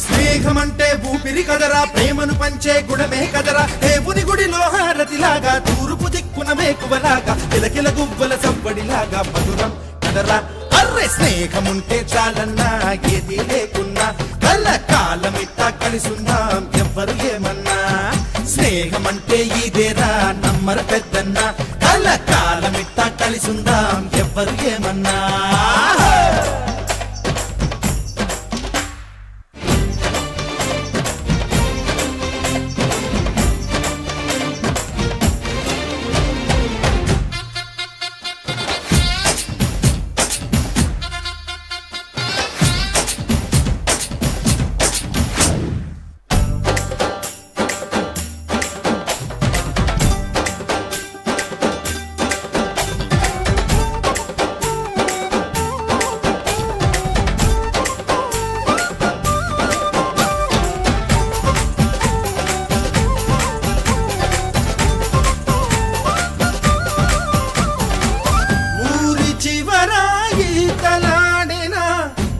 స్నేహమంటే ఊపిరి కదరా, ప్రేమను పంచే గుణమే కదరా, దేవుని గుడిలో హారతిలాగా, తూర్పు దిక్కున మేకువలాగా, కిలకిల గువ్వల సవ్వడిలాగా మధురం కదరా. అర్రే స్నేహముంటే చాలన్నా ఏది లేకున్నా, కళ్ళ కాలమిట్టా కలిసుందాం ఎవ్వరు ఏమన్నా. స్నేహమంటే ఇదేరా నమ్మర పెద్దన్న, కళ్ళ కాలమిట్టా కలిసుందాం ఎవ్వరు ఏమన్నా.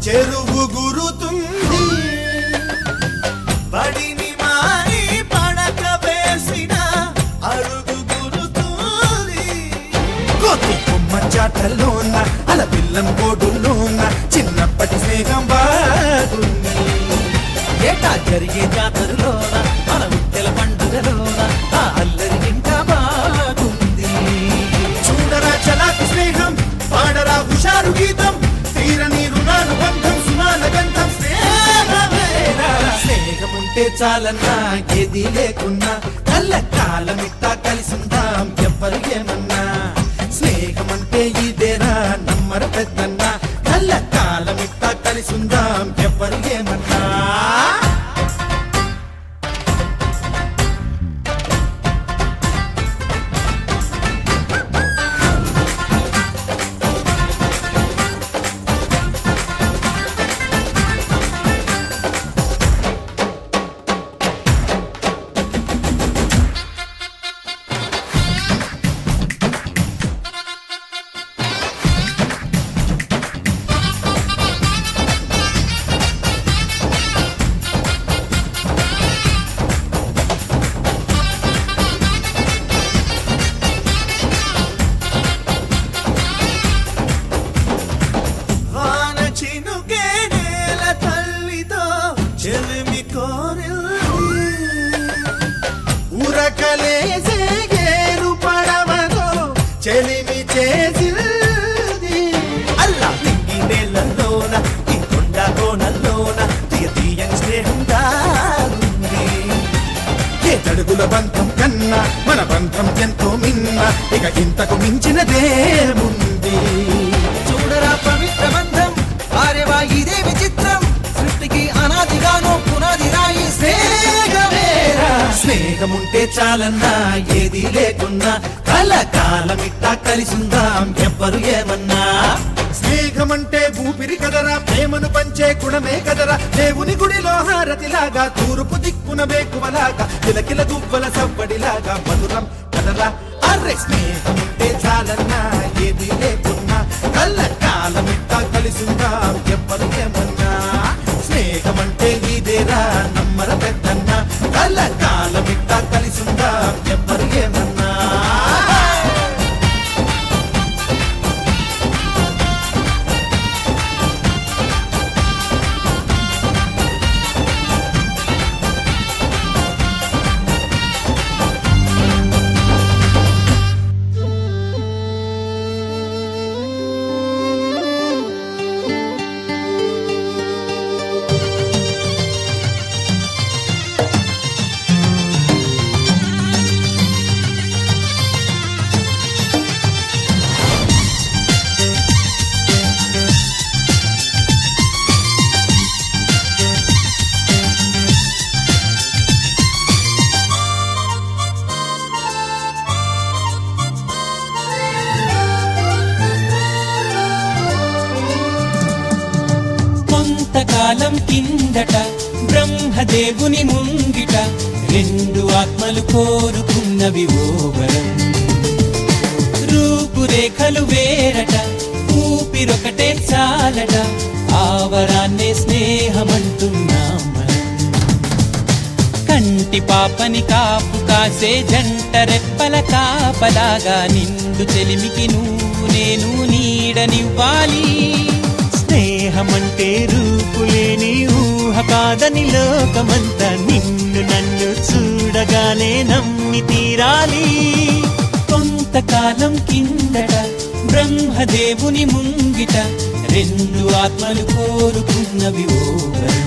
చెరువు గురుతుంది, బడిని మారి పడక వేసిన అడుగు గురుతుంది. కోతి కొమ్మ చాటల్లోన అల పిల్లం కోడుల్లోన చిన్నప్పటి స్నేహం బాగుంది. ఏటా జరిగే జాతరలోన మన ఉత్తెల పండుగలోన ఆ అల్లరి ఇంకా బాగుంది. చూడరా చలాకి స్నేహం, పాడరా హుషారు గీతం, తీరని రుణానుబంధం సుమాల గంధం స్నేహమేరా. స్నేహముంటే చాలన్నా ఏది లేకున్నా, కళ్ళ కాలమిట్టా కలిసుందాం ఎవ్వరు ఏమన్నా. స్నేహమంటే ఇదేరా నమ్మర పెద్దన్న, కళ్ళ కాలమిట్టా కలిసుందాం ఎవ్వరు ఏమన్నా. ఉరకలేసే గేరు పడవతో చెలిమి చేసింది, అల్లా నింగి నేలలోన ఈ కొండ కోనల్లోన తీయని స్నేహం దారుంది. ఏ తడుగుల బంధం కన్నా మన బంధం ఎంతో మిన్న, ఇక ఇంతకు మించినదేముంది. చూడరా పవిత్ర బంధం, ఆరేవా ఇదే విచిత్రం, సృష్టికి అనాదిగానో పునాది రాయి స్నేహమేరా. స్నేహముంటే చాలన్నా ఏది లేకున్నా, కలకాలమిట్టా కలిసుందాం ఎవ్వరు ఏమన్నా. స్నేహమంటే ఊపిరి కదరా, ప్రేమను పంచే గుణమే కదరా, దేవుని గుడిలో హారతిలాగా, తూర్పు దిక్కున మేకువలాగా, కిలకిల గువ్వల సవ్వడిలాగా మధురం కదరా. అర్రే స్నేహముంటే చాలన్నా ఏది లేకున్నా, కలకాలమిట్టా కలిసుందాం ఎవ్వరు ఏమన్నా. స్నేహమంటే ఇదేరా నమ్మర పెద్దన్న, కలకాలమిట్టా కలిసుందాం ఎవ్వరు ఏమన్నా. కొంతకాలం కిందట బ్రహ్మదేవుని ముంగిట రెండు ఆత్మలు కోరుకున్నవి ఓ వరం. రూపురేఖలు వేరట ఊపిరొకటే చాలట ఆ వరాన్నే స్నేహమంటున్నాం మనం. కంటి పాపని కాపు కాసే జంట రెప్పల కాపలాగా నిండు చెలిమికి నువ్వు నేను నీడనివ్వాలి. స్నేహమంటే రూపులేని ఊహ కాదని లోకమంతా నిన్ను నన్ను చూడగానే నమ్మి తీరాలి. కొంతకాలం కిందట బ్రహ్మదేవుని ముంగిట రెండు ఆత్మలు కోరుకున్నవి ఓ వరం.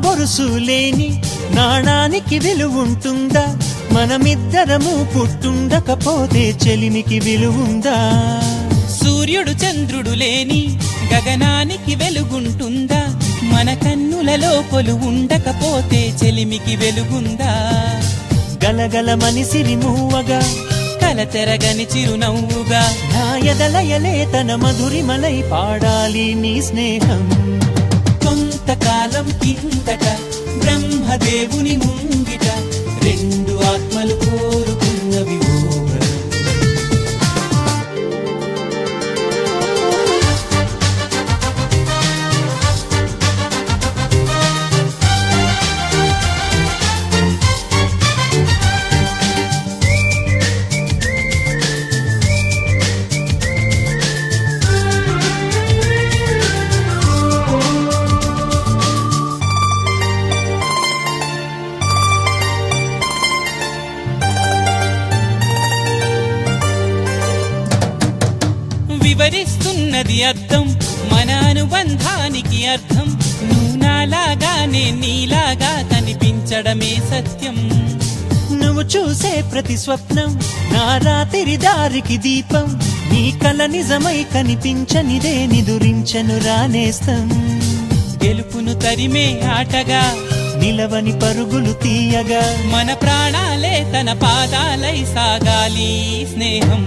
బొరుసులేని నాణానికి విలువుంటుందా? మనమిద్దరము పుట్టుండకపోతే చెలిమికి విలువుందా? సూర్యుడు చంద్రుడు లేని గగనానికి వెలుగుంటుందా? మన కన్నులలో కొలువుండకపోతే చెలిమికి వెలుగుందా? గలగల మనిసిరి మూవగా కలతెరగని చిరునవ్వుగా నా ఎదలయలే తన మధురిమలై పాడాలి నీ స్నేహం. కొంతకాలం కిందట బ్రహ్మదేవుని ముంగిట రెండు ఆత్మలు కోరుకున్నవి ఓ వరం. వివరిస్తున్నది అర్థం మన అనుబంధానికి అర్థం. నువ్వు నాలాగా నేను నీలాగా కనిపించడమే సత్యం. నువ్వు చూసే ప్రతి స్వప్నం నా రాత్రి దారికి దీపం. నీ కల నిజమై కనిపించనిదే నిదురించను రానేస్తం. గెలుపును తరిమే ఆటగా నిలవని పరుగులు తీయగా మన ప్రాణాలే తన పాదాలై సాగాలి స్నేహం.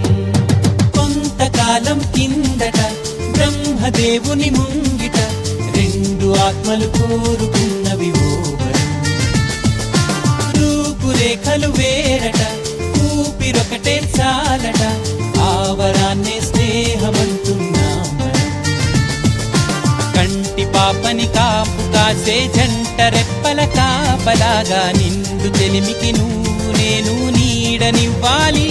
కొంతకాలం కిందట బ్రహ్మదేవుని ముంగిట రెండు ఆత్మలు కోరుకున్నవి ఓ వరం. రూపురేఖలు వేరట ఊపిరొకటే చాలట ఆ వరాన్నే స్నేహమంటున్నాం మనం. కంటి పాపని కాపు కాసే జంట రెప్పల కాపలాగా నిండు చెలిమికి నువ్వు నేను నీడనివ్వాలి.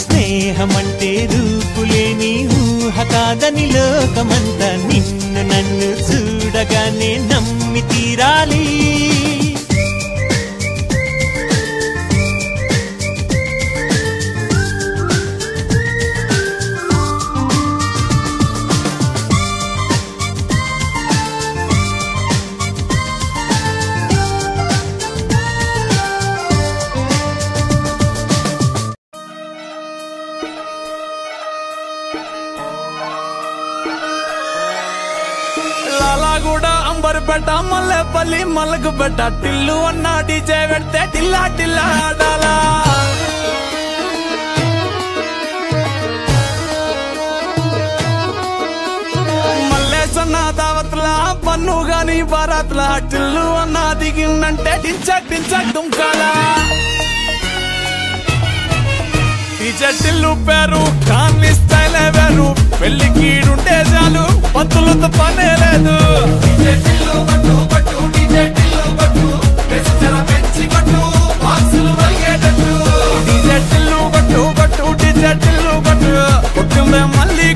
స్నేహమంటే రూపులేని ఊహ కాదని లోకమంతా నిన్ను నన్ను చూడగానే నమ్మి తీరాలి. లాలాగూడ అంబర్పేట మల్లెపల్లి మలకపేట టిల్లు అన్న డీజే పెడితే టిల్లా టిల్లా ఆడాలా. మల్లేసన్న దావత్లా పన్ను గాని బారాత్లా టిల్లు అన్న దిగిందంటే టించక్ టించక్ దుంకాలా. డీజే టిల్లు పేరు కానీ స్టైలే వేరు. పెళ్లికీడుంటే చాలు పంతులతో పనే లేదు. డీజే టిల్లు పట్టు పట్టు డీజే టిల్లు పట్టు వెచ్చర పెంచి పట్టు బాక్సులు వరిగేటట్టు. డీజే టిల్లు పట్టు పట్టు డీజే టిల్లు పట్టు కొట్టిందే మళ్ళీ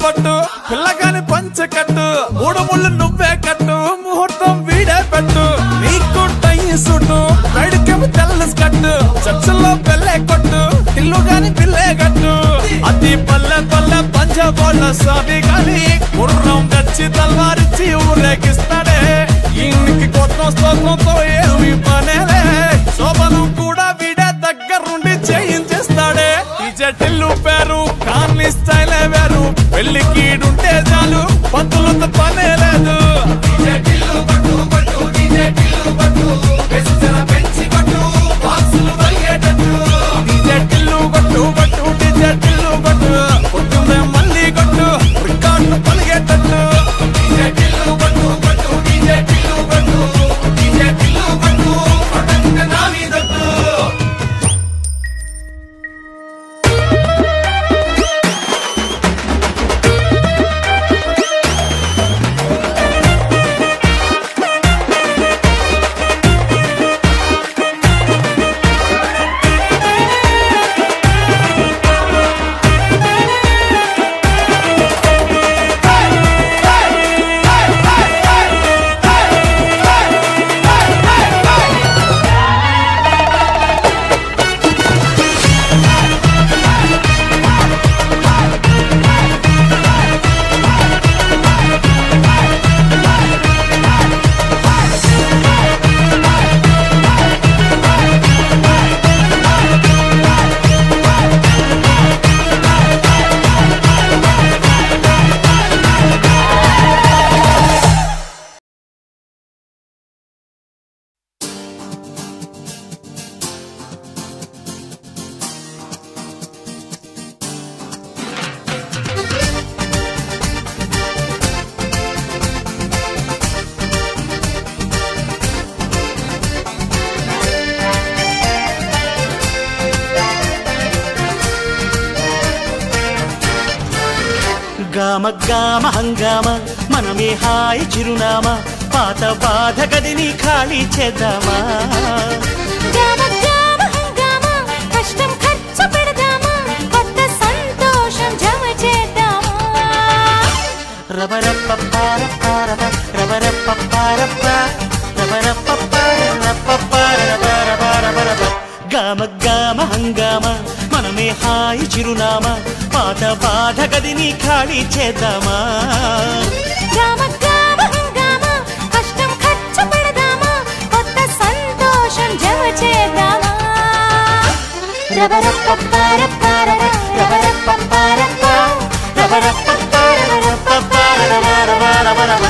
పట్టు పిల్లగాని పంచకట్టు మూడు ముళ్ళు నువ్వే కట్టు ముహూర్తం వీడే పెట్టు నీకు టై సుట్టు బయటకేమో తెల్ల కట్టు చర్చల్లో పెళ్ళే కొట్టు ఇల్లు గాని పిల్లే కట్టు అతి పల్లె పల్లె పంచబోళ్ళ స్వామి గాని గుర్రం గచ్చి తల్వారిచ్చి ఊరేగిస్తాడే ఇంటికి కొత్త స్తోత్రంతో ఏమి పనేలే శోభనం కూడా వీడే దగ్గరుండి చేయించేస్తాడే టిల్లు పేరు కార్ని స్టైలే వేరు పెళ్లి కీడుంటే చాలు పంతులతో పనే లేదు మళ్ళీ కొట్టు రికార్డు పలిగేటట్టు గామ గామ హంగామ మనమే హాయి చిరునామా పాత బాధ గదిని ఖాళీ చేద్దామా గామ గామ హంగామ కష్టం ఖర్చు పెడదామా కొత్త సంతోషం జమ చేద్దామా రబరప్పపారపారప రబరప్పపారప రబరప్పపారపపారపపారపపారప గామ గామ హంగామ మనమే హాయి చిరునామా పాత బాధ గదిని ఖాళీ చేద్దామా గామ గామ హంగామ కష్టం ఖర్చు పెడదామా కొత్త సంతోషం జమ చేద్దామా రబరప్పపారపారప రబరప్పపారప రబరప్పపారపపారపపారపపారపపారప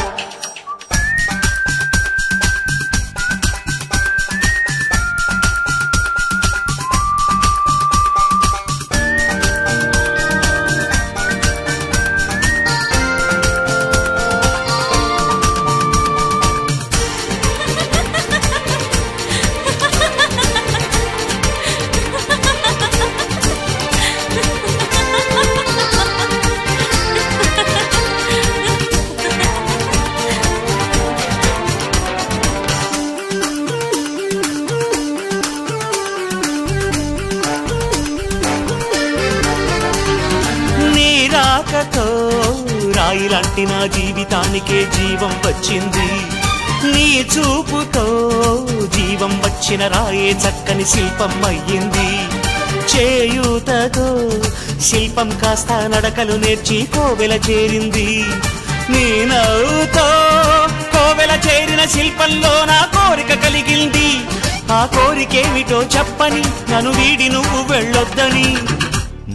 రాయిలాంటి నా జీవితానికే జీవం వచ్చింది నీ చూపుతో జీవం వచ్చిన రాయే చక్కని శిల్పం అయ్యింది చేయూతతో శిల్పం కాస్త నడకలు నేర్చి కోవెల చేరింది నీ నవ్వుతో కోవెల చేరిన శిల్పంలో నా కోరిక కలిగింది ఆ కోరికేమిటో చెప్పని నన్ను వీడి నువ్వు వెళ్ళొద్దని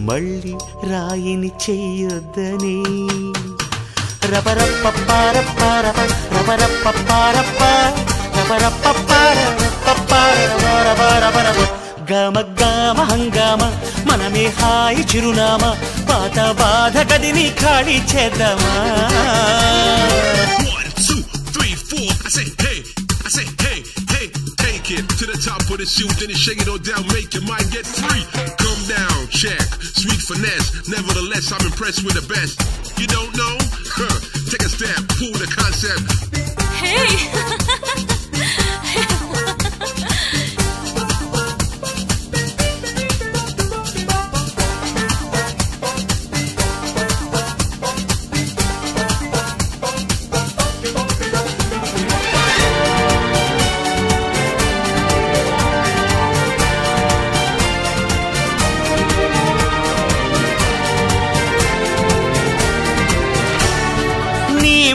మళ్ళీ రాయిని చెయ్యొద్దని రబరప్పపారపారప రబరప్పపారప రబరప్పపారపపారపపారపపారపపారప గామ గామ హంగామ మనమే హాయి చిరునామా పాత బాధ గదిని ఖాళీ చేద్దామా 1 2 3 4 I say hey take it to the top of the shoe then you shake it all down make your mind get free come down check sweet finesse nevertheless I'm impressed with the best you don't know take a step pull the concept hey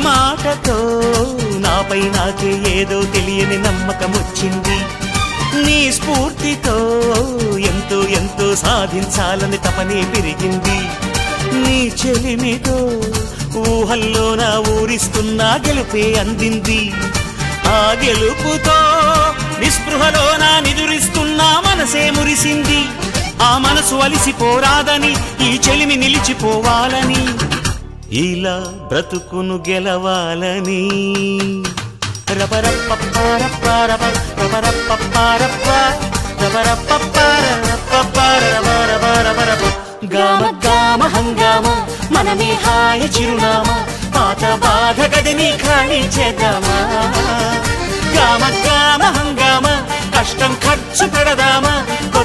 మాటతో నాపై నాకే ఏదో తెలియని నమ్మకం వచ్చింది. నీ స్ఫూర్తితో ఎంతో ఎంతో సాధించాలని తపనే పెరిగింది. నీ చెలిమితో ఊహల్లో నా ఊరిస్తున్నా గెలుపే అందింది. ఆ గెలుపుతో నిస్పృహలో నా నిదురిస్తున్నా మనసే మురిసింది. ఆ మనసు అలిసిపోరాదని ఈ చెలిమి నిలిచిపోవాలని ఇలా బ్రతుకును గెలవాలని గామ గామ హంగామ మనమే హాయి చిరునామా పాత బాధ గదిని ఖాళీ చేద్దామా. గామ గామ హంగామ కష్టం ఖర్చు పెడదామా.